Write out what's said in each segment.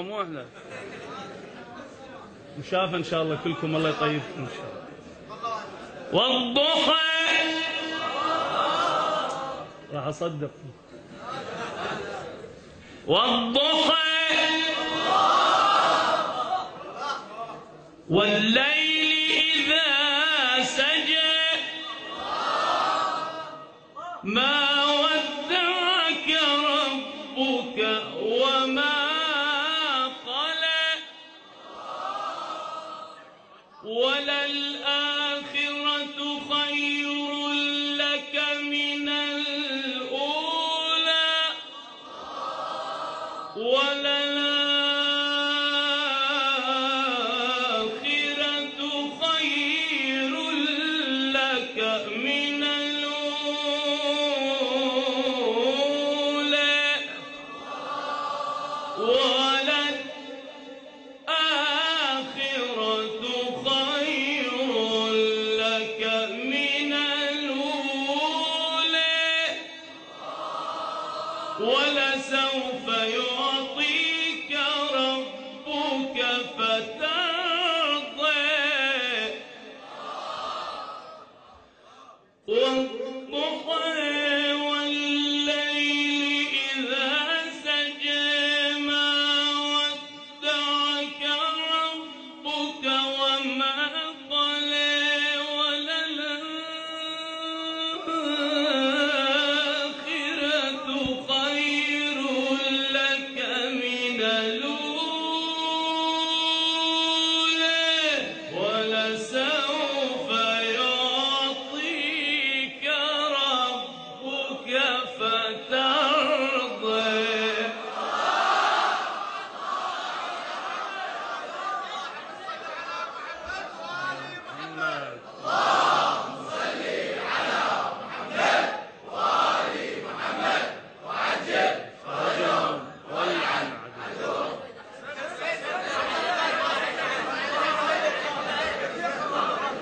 مو احنا مشافة ان شاء الله كلكم، الله يطيبكم ان شاء الله. والضحى راح اصدق. والضحى والليل إذا سجى ما ودعك ربك وما قلى وللآخرة خير لك من الأولى وللآخرة خير لك من الأولى وللآخرة خير لك من الأولى ولسوف يعطيك ربك فترضى والضحى والليل إذا سجى ما ودعك ربك وما قلى وللآخرة خير لك من الأولى ولسوف يعطيك ربك فترضى.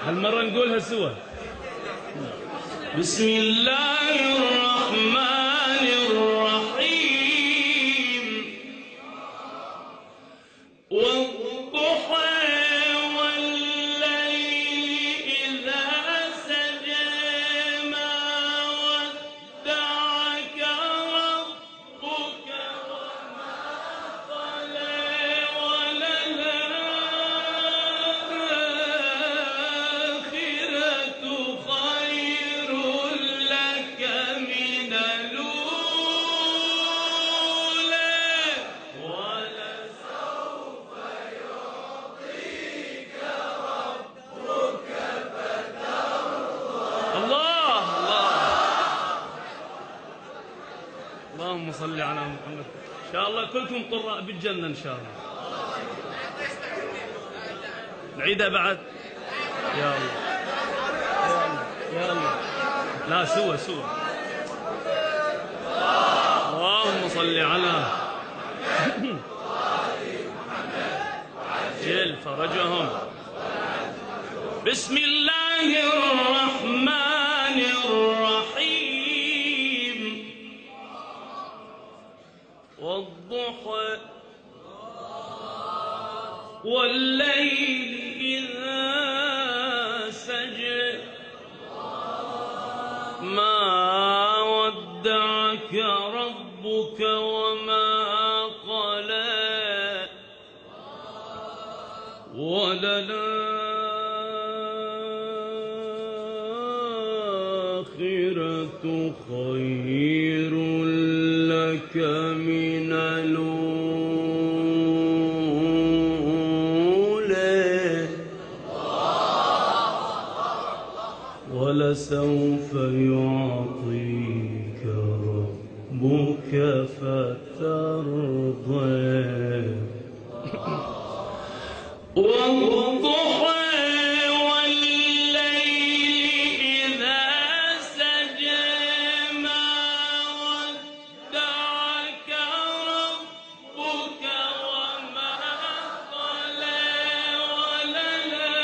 هالمرة نقولها سوا. بسم الله الرحمن الرحيم. والضحى والليل إذا سجى ما ودعك ربك وما قلى وللآخرة خير لك من الأولى ولسوف يعطيك ربك فترضى. الله الله اللهم صل على محمد. ان شاء الله كلكم قراء بالجنة ان شاء الله. نعيدها بعد. يا الله يا الله لا سوا اللهم صل على جل فرجهم. بسم الله الرحمن الرحيم. والضحى والليل إذا سجى ما ودعك ربك وما قلى وللآخرة خير لك من الأولى ولسوف يعطيك ربك فترضى. والضحى والليل إذا سجى ما ودعك ربك وما قلى وللآخرة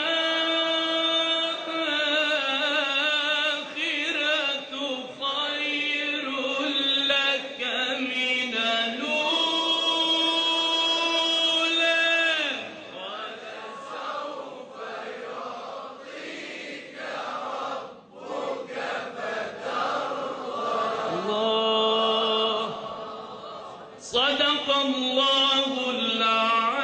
خير لك من الأولى صدق الله العظيم.